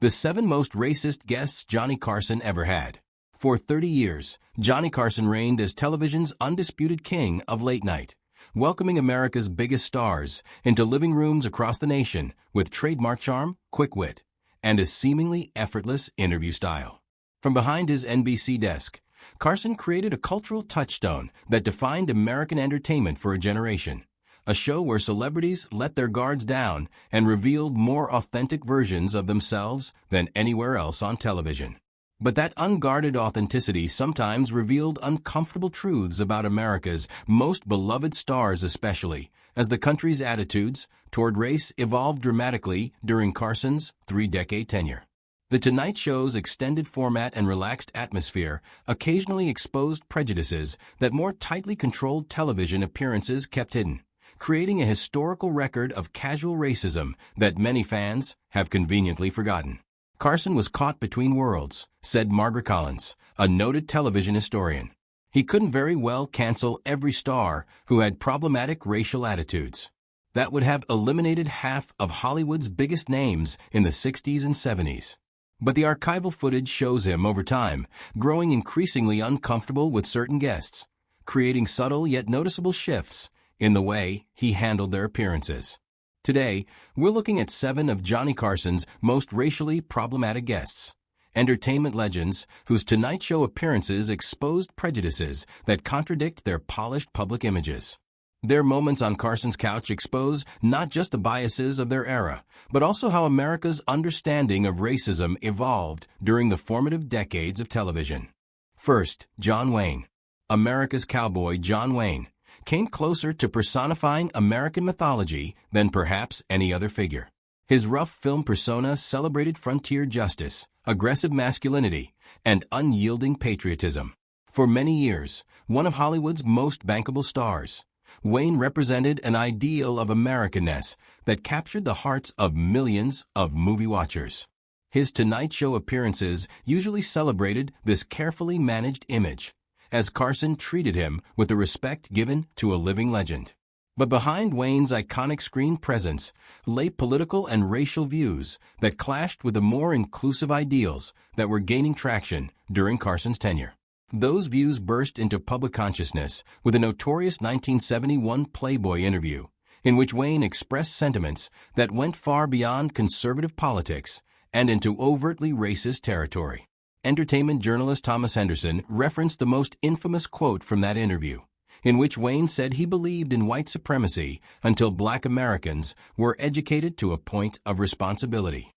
The 7 most racist guests Johnny Carson ever had. For 30 years, Johnny Carson reigned as television's undisputed king of late night, welcoming America's biggest stars into living rooms across the nation with trademark charm, quick wit, and a seemingly effortless interview style. From behind his NBC desk, Carson created a cultural touchstone that defined American entertainment for a generation. A show where celebrities let their guards down and revealed more authentic versions of themselves than anywhere else on television. But that unguarded authenticity sometimes revealed uncomfortable truths about America's most beloved stars, especially as the country's attitudes toward race evolved dramatically during Carson's 3-decade tenure. The Tonight Show's extended format and relaxed atmosphere occasionally exposed prejudices that more tightly controlled television appearances kept hidden, creating a historical record of casual racism that many fans have conveniently forgotten. Carson was caught between worlds, said Margaret Collins, a noted television historian. He couldn't very well cancel every star who had problematic racial attitudes. That would have eliminated half of Hollywood's biggest names in the 60s and 70s. But the archival footage shows him, over time, growing increasingly uncomfortable with certain guests, creating subtle yet noticeable shifts in the way he handled their appearances. Today, we're looking at 7 of Johnny Carson's most racially problematic guests, entertainment legends whose Tonight Show appearances exposed prejudices that contradict their polished public images. Their moments on Carson's couch expose not just the biases of their era, but also how America's understanding of racism evolved during the formative decades of television. First, John Wayne. America's cowboy John Wayne came closer to personifying American mythology than perhaps any other figure. His rough film persona celebrated frontier justice, aggressive masculinity, and unyielding patriotism. For many years, one of Hollywood's most bankable stars, Wayne represented an ideal of Americanness that captured the hearts of millions of movie watchers. His Tonight Show appearances usually celebrated this carefully managed image, as Carson treated him with the respect given to a living legend. But behind Wayne's iconic screen presence lay political and racial views that clashed with the more inclusive ideals that were gaining traction during Carson's tenure. Those views burst into public consciousness with a notorious 1971 Playboy interview, in which Wayne expressed sentiments that went far beyond conservative politics and into overtly racist territory. Entertainment journalist Thomas Henderson referenced the most infamous quote from that interview, in which Wayne said he believed in white supremacy until black Americans were educated to a point of responsibility.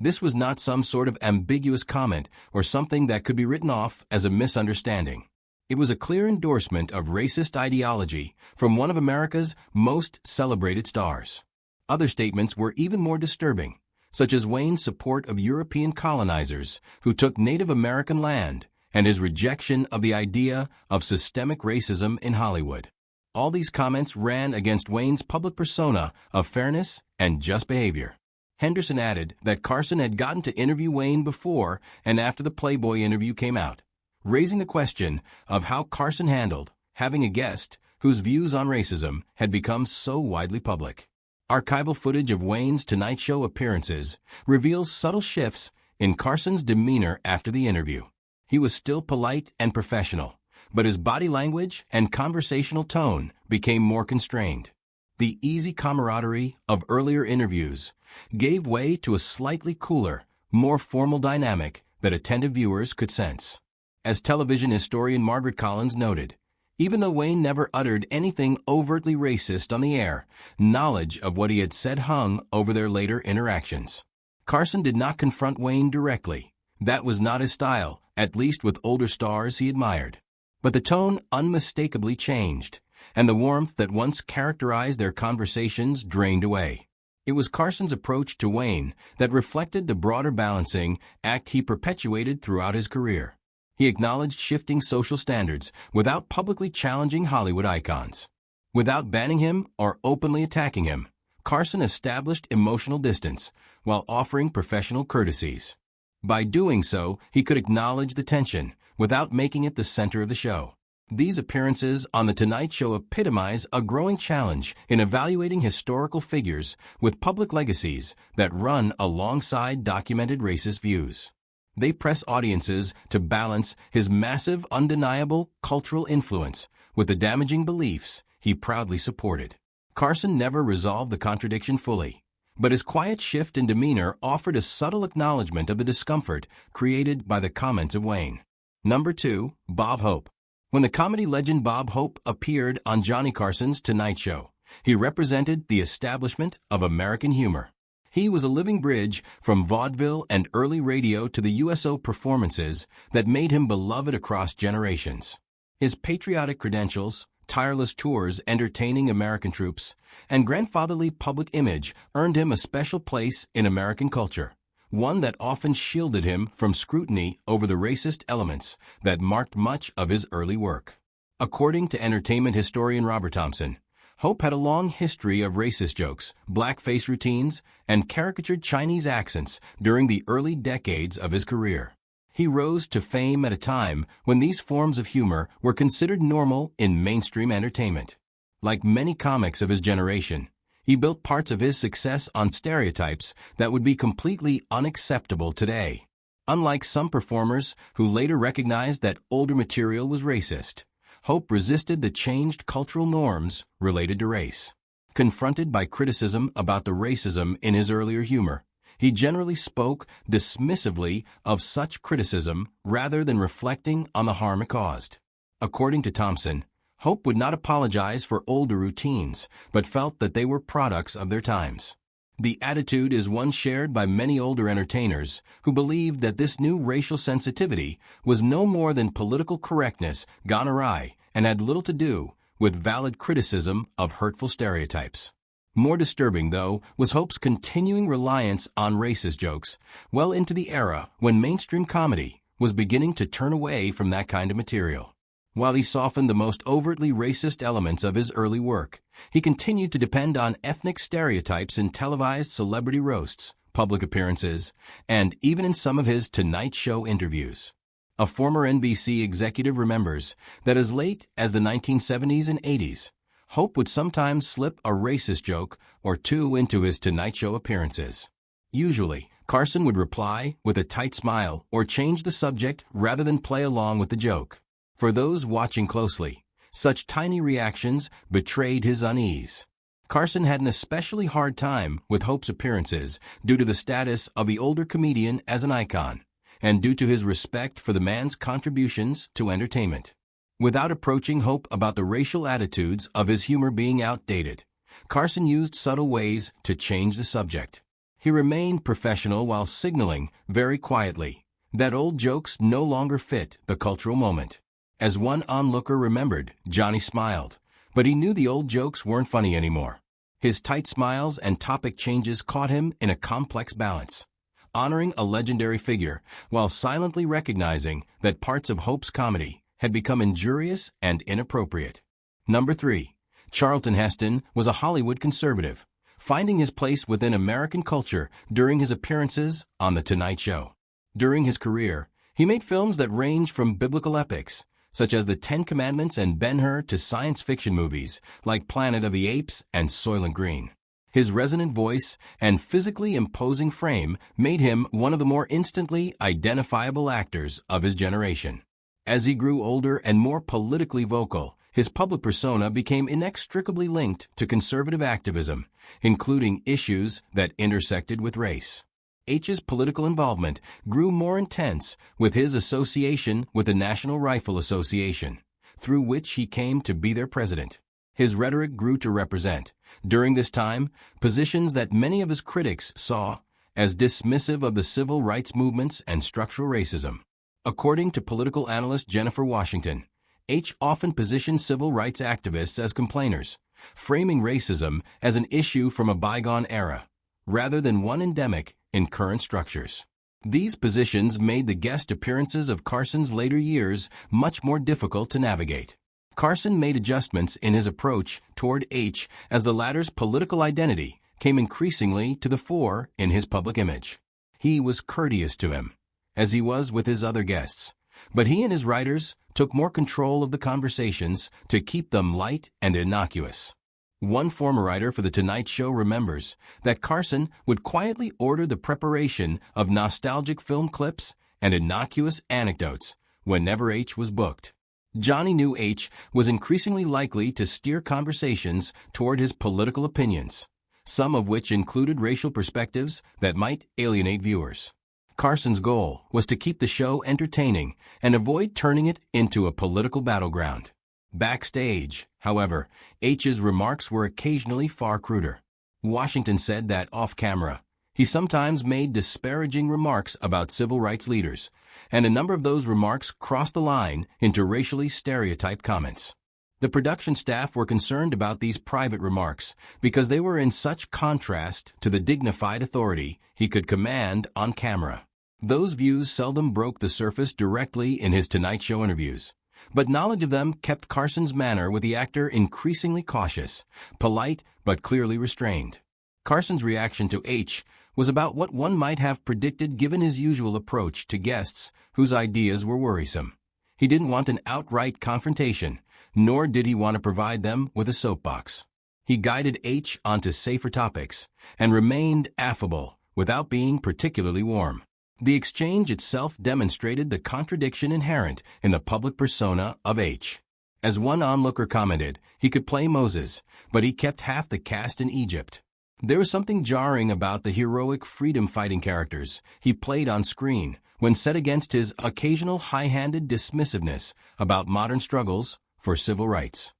This was not some sort of ambiguous comment or something that could be written off as a misunderstanding. It was a clear endorsement of racist ideology from one of America's most celebrated stars. Other statements were even more disturbing, such as Wayne's support of European colonizers who took Native American land and his rejection of the idea of systemic racism in Hollywood. All these comments ran against Wayne's public persona of fairness and just behavior. Henderson added that Carson had gotten to interview Wayne before and after the Playboy interview came out, raising the question of how Carson handled having a guest whose views on racism had become so widely public. Archival footage of Wayne's Tonight Show appearances reveals subtle shifts in Carson's demeanor after the interview. He was still polite and professional, but his body language and conversational tone became more constrained. The easy camaraderie of earlier interviews gave way to a slightly cooler, more formal dynamic that attentive viewers could sense. As television historian Margaret Collins noted, even though Wayne never uttered anything overtly racist on the air, knowledge of what he had said hung over their later interactions. Carson did not confront Wayne directly. That was not his style, at least with older stars he admired. But the tone unmistakably changed, and the warmth that once characterized their conversations drained away. It was Carson's approach to Wayne that reflected the broader balancing act he perpetuated throughout his career. He acknowledged shifting social standards without publicly challenging Hollywood icons. Without banning him or openly attacking him, Carson established emotional distance while offering professional courtesies. By doing so, he could acknowledge the tension without making it the center of the show. These appearances on The Tonight Show epitomize a growing challenge in evaluating historical figures with public legacies that run alongside documented racist views. They press audiences to balance his massive, undeniable cultural influence with the damaging beliefs he proudly supported. Carson never resolved the contradiction fully, but his quiet shift in demeanor offered a subtle acknowledgement of the discomfort created by the comments of Wayne. Number 2. Bob Hope. When the comedy legend Bob Hope appeared on Johnny Carson's Tonight Show, he represented the establishment of American humor. He was a living bridge from vaudeville and early radio to the USO performances that made him beloved across generations. His patriotic credentials, tireless tours entertaining American troops, and grandfatherly public image earned him a special place in American culture, one that often shielded him from scrutiny over the racist elements that marked much of his early work. According to entertainment historian Robert Thompson, Hope had a long history of racist jokes, blackface routines, and caricatured Chinese accents during the early decades of his career. He rose to fame at a time when these forms of humor were considered normal in mainstream entertainment. Like many comics of his generation, he built parts of his success on stereotypes that would be completely unacceptable today. Unlike some performers who later recognized that older material was racist, Hope resisted the changed cultural norms related to race. Confronted by criticism about the racism in his earlier humor, he generally spoke dismissively of such criticism rather than reflecting on the harm it caused. According to Thompson, Hope would not apologize for older routines, but felt that they were products of their times. The attitude is one shared by many older entertainers who believed that this new racial sensitivity was no more than political correctness gone awry and had little to do with valid criticism of hurtful stereotypes. More disturbing, though, was Hope's continuing reliance on racist jokes well into the era when mainstream comedy was beginning to turn away from that kind of material. While he softened the most overtly racist elements of his early work, he continued to depend on ethnic stereotypes in televised celebrity roasts, public appearances, and even in some of his Tonight Show interviews. A former NBC executive remembers that as late as the 1970s and 80s, Hope would sometimes slip a racist joke or two into his Tonight Show appearances. Usually, Carson would reply with a tight smile or change the subject rather than play along with the joke. For those watching closely, such tiny reactions betrayed his unease. Carson had an especially hard time with Hope's appearances due to the status of the older comedian as an icon, and due to his respect for the man's contributions to entertainment. Without approaching Hope about the racial attitudes of his humor being outdated, Carson used subtle ways to change the subject. He remained professional while signaling, very quietly, that old jokes no longer fit the cultural moment. As one onlooker remembered, Johnny smiled, but he knew the old jokes weren't funny anymore. His tight smiles and topic changes caught him in a complex balance, honoring a legendary figure while silently recognizing that parts of Hope's comedy had become injurious and inappropriate. Number 3. Charlton Heston was a Hollywood conservative, finding his place within American culture during his appearances on The Tonight Show. During his career, he made films that range from biblical epics, such as The Ten Commandments and Ben-Hur, to science fiction movies like Planet of the Apes and Soylent Green. His resonant voice and physically imposing frame made him one of the more instantly identifiable actors of his generation. As he grew older and more politically vocal, his public persona became inextricably linked to conservative activism, including issues that intersected with race. H's political involvement grew more intense with his association with the National Rifle Association, through which he came to be their president. His rhetoric grew to represent, during this time, positions that many of his critics saw as dismissive of the civil rights movements and structural racism. According to political analyst Jennifer Washington, H often positioned civil rights activists as complainers, framing racism as an issue from a bygone era, rather than one endemic in current structures. These positions made the guest appearances of Carson's later years much more difficult to navigate. Carson made adjustments in his approach toward H as the latter's political identity came increasingly to the fore in his public image. He was courteous to him, as he was with his other guests, but he and his writers took more control of the conversations to keep them light and innocuous. One former writer for The Tonight Show remembers that Carson would quietly order the preparation of nostalgic film clips and innocuous anecdotes whenever H was booked. Johnny knew H was increasingly likely to steer conversations toward his political opinions, some of which included racial perspectives that might alienate viewers. Carson's goal was to keep the show entertaining and avoid turning it into a political battleground. Backstage, however, H's remarks were occasionally far cruder. Washington said that off-camera, he sometimes made disparaging remarks about civil rights leaders, and a number of those remarks crossed the line into racially stereotyped comments. The production staff were concerned about these private remarks because they were in such contrast to the dignified authority he could command on camera. Those views seldom broke the surface directly in his Tonight Show interviews, but knowledge of them kept Carson's manner with the actor increasingly cautious, polite but clearly restrained. Carson's reaction to H was about what one might have predicted given his usual approach to guests whose ideas were worrisome. He didn't want an outright confrontation, nor did he want to provide them with a soapbox. He guided H onto safer topics and remained affable without being particularly warm. The exchange itself demonstrated the contradiction inherent in the public persona of H. As one onlooker commented, he could play Moses, but he kept half the cast in Egypt. There was something jarring about the heroic freedom-fighting characters he played on screen when set against his occasional high-handed dismissiveness about modern struggles for civil rights.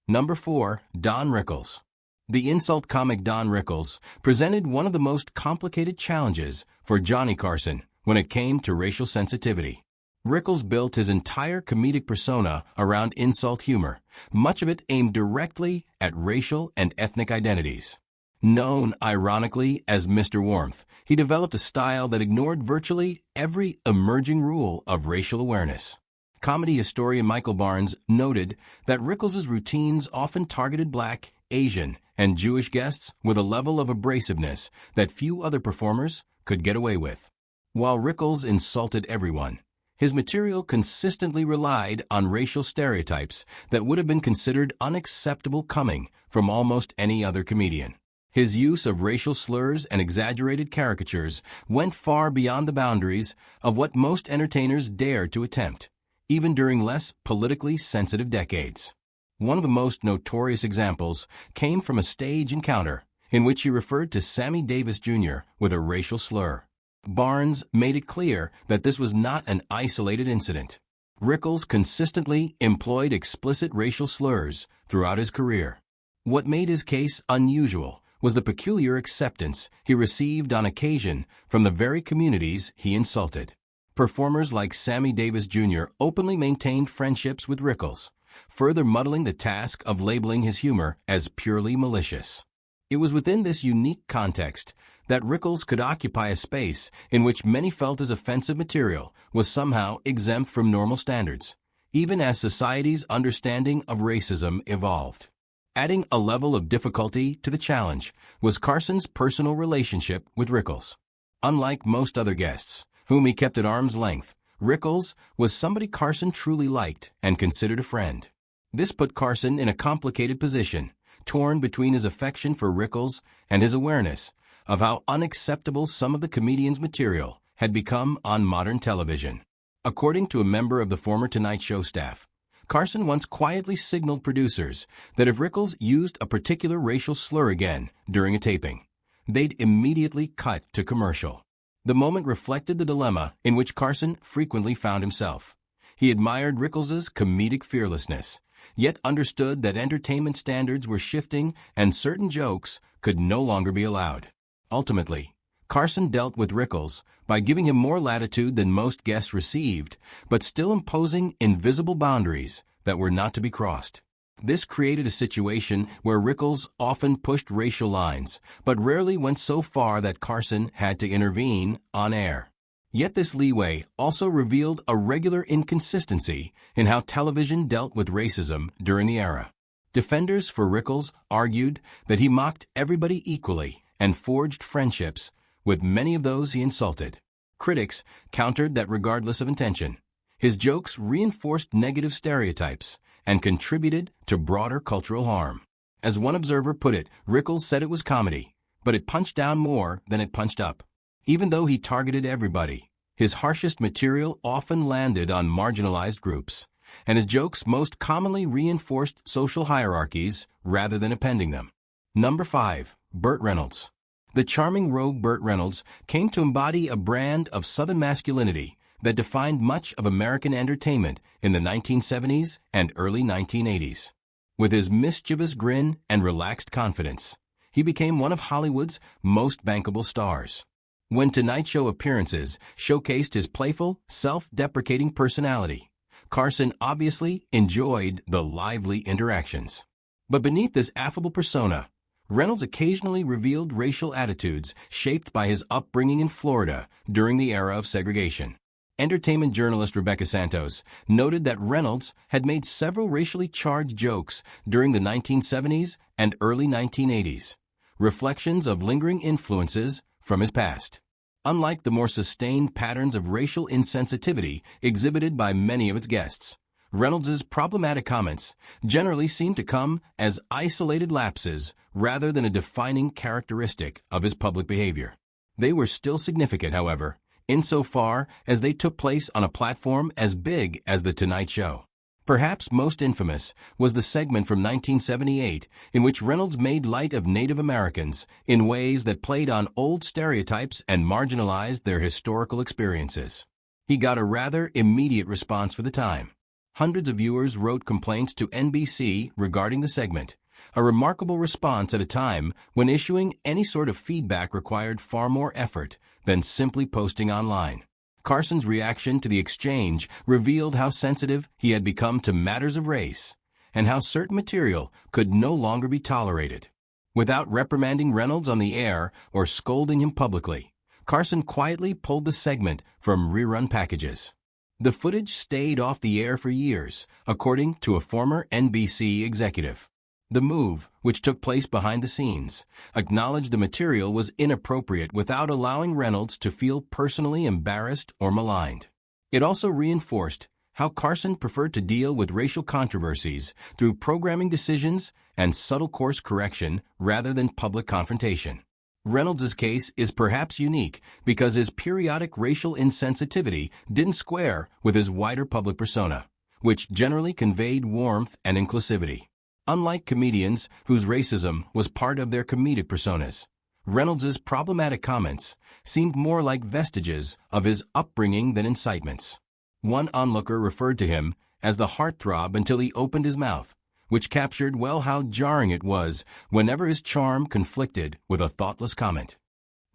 Number 4. Don Rickles. The insult comic Don Rickles presented one of the most complicated challenges for Johnny Carson when it came to racial sensitivity. Rickles built his entire comedic persona around insult humor, much of it aimed directly at racial and ethnic identities. Known, ironically, as Mr. Warmth, he developed a style that ignored virtually every emerging rule of racial awareness. Comedy historian Michael Barnes noted that Rickles' routines often targeted Black, Asian, and Jewish guests with a level of abrasiveness that few other performers could get away with. While Rickles insulted everyone, his material consistently relied on racial stereotypes that would have been considered unacceptable coming from almost any other comedian. His use of racial slurs and exaggerated caricatures went far beyond the boundaries of what most entertainers dared to attempt, even during less politically sensitive decades. One of the most notorious examples came from a stage encounter in which he referred to Sammy Davis Jr. with a racial slur. Barnes made it clear that this was not an isolated incident. Rickles consistently employed explicit racial slurs throughout his career. What made his case unusual was the peculiar acceptance he received on occasion from the very communities he insulted. Performers like Sammy Davis Jr. openly maintained friendships with Rickles, further muddling the task of labeling his humor as purely malicious. It was within this unique context that Rickles could occupy a space in which many felt his offensive material was somehow exempt from normal standards, even as society's understanding of racism evolved. Adding a level of difficulty to the challenge was Carson's personal relationship with Rickles. Unlike most other guests, whom he kept at arm's length, Rickles was somebody Carson truly liked and considered a friend. This put Carson in a complicated position, torn between his affection for Rickles and his awareness of how unacceptable some of the comedian's material had become on modern television. According to a member of the former Tonight Show staff, Carson once quietly signaled producers that if Rickles used a particular racial slur again during a taping, they'd immediately cut to commercial. The moment reflected the dilemma in which Carson frequently found himself. He admired Rickles' comedic fearlessness, yet understood that entertainment standards were shifting and certain jokes could no longer be allowed. Ultimately, Carson dealt with Rickles by giving him more latitude than most guests received, but still imposing invisible boundaries that were not to be crossed. This created a situation where Rickles often pushed racial lines, but rarely went so far that Carson had to intervene on air. Yet this leeway also revealed a regular inconsistency in how television dealt with racism during the era. Defenders for Rickles argued that he mocked everybody equally and forged friendships with many of those he insulted. Critics countered that regardless of intention, His jokes reinforced negative stereotypes and contributed to broader cultural harm. As one observer put it, Rickles said it was comedy, but it punched down more than it punched up. Even though he targeted everybody, his harshest material often landed on marginalized groups, and his jokes most commonly reinforced social hierarchies rather than appending them. Number 5. Burt Reynolds. The charming rogue Burt Reynolds came to embody a brand of Southern masculinity that defined much of American entertainment in the 1970s and early 1980s. With his mischievous grin and relaxed confidence, he became one of Hollywood's most bankable stars. When Tonight Show appearances showcased his playful, self-deprecating personality, Carson obviously enjoyed the lively interactions. But beneath this affable persona, Reynolds occasionally revealed racial attitudes shaped by his upbringing in Florida during the era of segregation. Entertainment journalist Rebecca Santos noted that Reynolds had made several racially charged jokes during the 1970s and early 1980s, reflections of lingering influences from his past. Unlike the more sustained patterns of racial insensitivity exhibited by many of its guests, Reynolds's problematic comments generally seem to come as isolated lapses rather than a defining characteristic of his public behavior. They were still significant, however, insofar as they took place on a platform as big as The Tonight Show. Perhaps most infamous was the segment from 1978 in which Reynolds made light of Native Americans in ways that played on old stereotypes and marginalized their historical experiences. He got a rather immediate response for the time. Hundreds of viewers wrote complaints to NBC regarding the segment, a remarkable response at a time when issuing any sort of feedback required far more effort than simply posting online. Carson's reaction to the exchange revealed how sensitive he had become to matters of race and how certain material could no longer be tolerated. Without reprimanding Reynolds on the air or scolding him publicly, Carson quietly pulled the segment from rerun packages. The footage stayed off the air for years, according to a former NBC executive. The move, which took place behind the scenes, acknowledged the material was inappropriate without allowing Reynolds to feel personally embarrassed or maligned. It also reinforced how Carson preferred to deal with racial controversies through programming decisions and subtle course correction rather than public confrontation. Reynolds' case is perhaps unique because his periodic racial insensitivity didn't square with his wider public persona, which generally conveyed warmth and inclusivity. Unlike comedians whose racism was part of their comedic personas, Reynolds' problematic comments seemed more like vestiges of his upbringing than incitements. One onlooker referred to him as the heartthrob until he opened his mouth, which captured well how jarring it was whenever his charm conflicted with a thoughtless comment.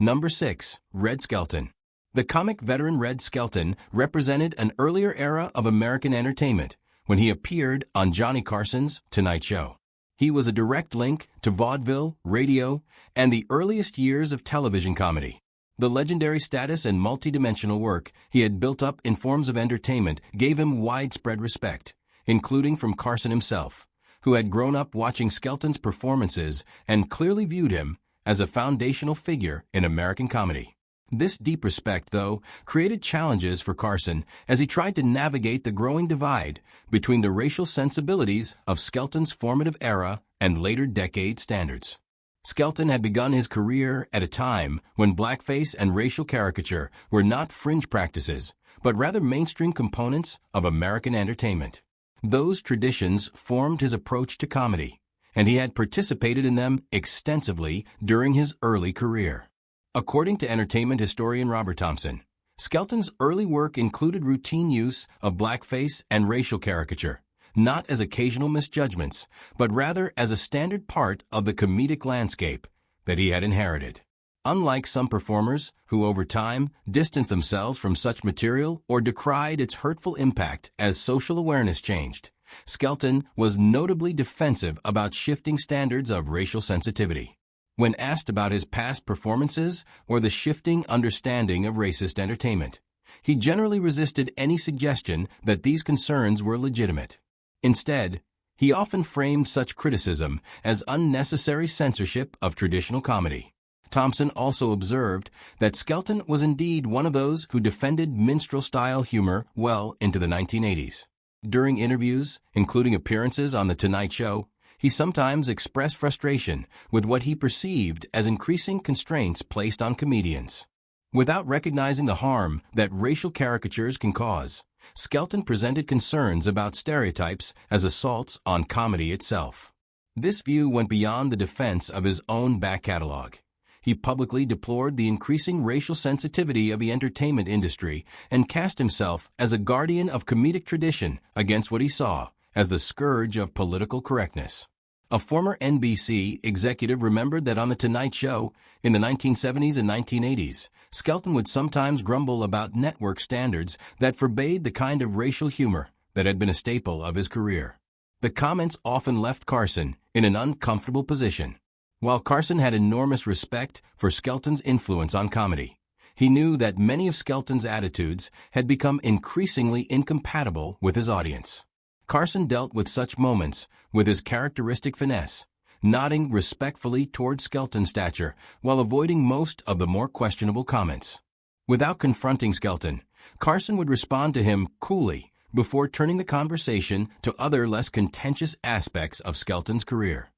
Number 6. Red Skelton. The comic veteran Red Skelton represented an earlier era of American entertainment when he appeared on Johnny Carson's Tonight Show. He was a direct link to vaudeville, radio, and the earliest years of television comedy. The legendary status and multidimensional work he had built up in forms of entertainment gave him widespread respect, including from Carson himself, who had grown up watching Skelton's performances and clearly viewed him as a foundational figure in American comedy. This deep respect, though, created challenges for Carson as he tried to navigate the growing divide between the racial sensibilities of Skelton's formative era and later decade standards. Skelton had begun his career at a time when blackface and racial caricature were not fringe practices, but rather mainstream components of American entertainment. Those traditions formed his approach to comedy, and he had participated in them extensively during his early career. According to entertainment historian Robert Thompson, Skelton's early work included routine use of blackface and racial caricature, not as occasional misjudgments, but rather as a standard part of the comedic landscape that he had inherited. Unlike some performers who over time distanced themselves from such material or decried its hurtful impact as social awareness changed, Skelton was notably defensive about shifting standards of racial sensitivity. When asked about his past performances or the shifting understanding of racist entertainment, he generally resisted any suggestion that these concerns were legitimate. Instead, he often framed such criticism as unnecessary censorship of traditional comedy. Thompson also observed that Skelton was indeed one of those who defended minstrel-style humor well into the 1980s. During interviews, including appearances on The Tonight Show, he sometimes expressed frustration with what he perceived as increasing constraints placed on comedians. Without recognizing the harm that racial caricatures can cause, Skelton presented concerns about stereotypes as assaults on comedy itself. This view went beyond the defense of his own back catalog. He publicly deplored the increasing racial sensitivity of the entertainment industry and cast himself as a guardian of comedic tradition against what he saw as the scourge of political correctness. A former NBC executive remembered that on The Tonight Show, in the 1970s and 1980s, Skelton would sometimes grumble about network standards that forbade the kind of racial humor that had been a staple of his career. The comments often left Carson in an uncomfortable position. While Carson had enormous respect for Skelton's influence on comedy, he knew that many of Skelton's attitudes had become increasingly incompatible with his audience. Carson dealt with such moments with his characteristic finesse, nodding respectfully toward Skelton's stature while avoiding most of the more questionable comments. Without confronting Skelton, Carson would respond to him coolly before turning the conversation to other less contentious aspects of Skelton's career.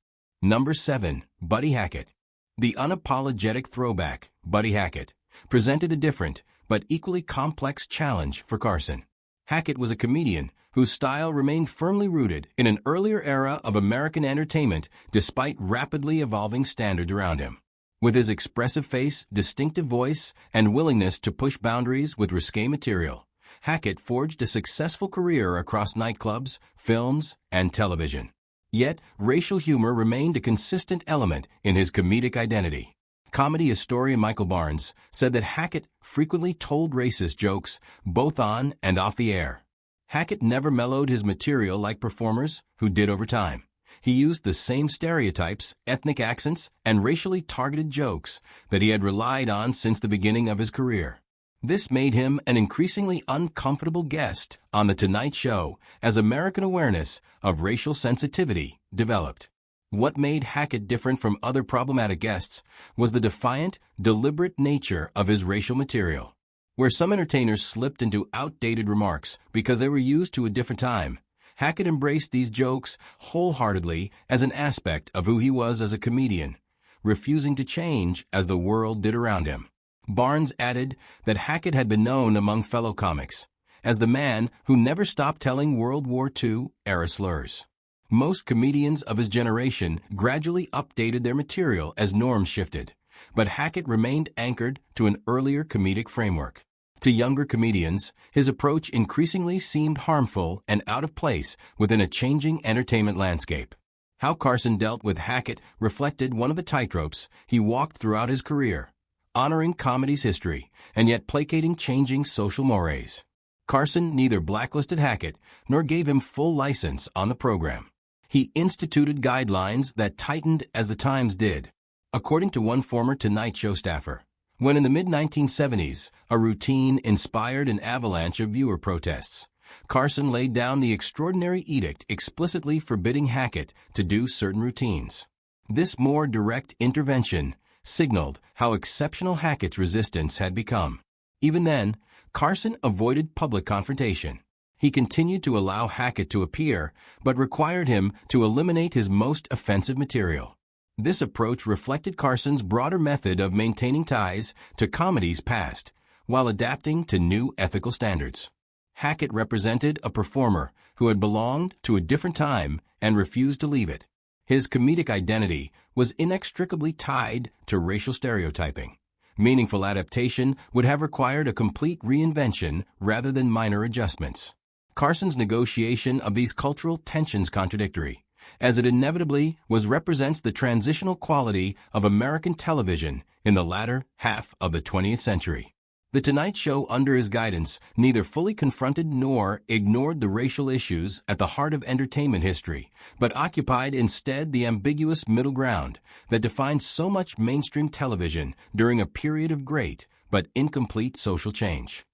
Number 7. Buddy Hackett. The unapologetic throwback, Buddy Hackett, presented a different but equally complex challenge for Carson. Hackett was a comedian whose style remained firmly rooted in an earlier era of American entertainment despite rapidly evolving standards around him. With his expressive face, distinctive voice, and willingness to push boundaries with risque material, Hackett forged a successful career across nightclubs, films, and television. Yet, racial humor remained a consistent element in his comedic identity. Comedy historian Michael Barnes said that Hackett frequently told racist jokes both on and off the air. Hackett never mellowed his material like performers who did over time. He used the same stereotypes, ethnic accents, and racially targeted jokes that he had relied on since the beginning of his career. This made him an increasingly uncomfortable guest on The Tonight Show as American awareness of racial sensitivity developed. What made Hackett different from other problematic guests was the defiant, deliberate nature of his racial material. Where some entertainers slipped into outdated remarks because they were used to a different time, Hackett embraced these jokes wholeheartedly as an aspect of who he was as a comedian, refusing to change as the world did around him. Barnes added that Hackett had been known among fellow comics as the man who never stopped telling World War II-era slurs. Most comedians of his generation gradually updated their material as norms shifted, but Hackett remained anchored to an earlier comedic framework. To younger comedians, his approach increasingly seemed harmful and out of place within a changing entertainment landscape. How Carson dealt with Hackett reflected one of the tightropes he walked throughout his career, honoring comedy's history and yet placating changing social mores. Carson neither blacklisted Hackett nor gave him full license on the program. He instituted guidelines that tightened as the times did. According to one former Tonight Show staffer, when in the mid-1970s a routine inspired an avalanche of viewer protests, Carson laid down the extraordinary edict explicitly forbidding Hackett to do certain routines. This more direct intervention signaled how exceptional Hackett's resistance had become. Even then, Carson avoided public confrontation. He continued to allow Hackett to appear, but required him to eliminate his most offensive material. This approach reflected Carson's broader method of maintaining ties to comedy's past while adapting to new ethical standards. Hackett represented a performer who had belonged to a different time and refused to leave it. His comedic identity was inextricably tied to racial stereotyping. Meaningful adaptation would have required a complete reinvention rather than minor adjustments. Carson's negotiation of these cultural tensions contradictory, as it inevitably represents the transitional quality of American television in the latter half of the 20th century. The Tonight Show, under his guidance, neither fully confronted nor ignored the racial issues at the heart of entertainment history, but occupied instead the ambiguous middle ground that defined so much mainstream television during a period of great but incomplete social change.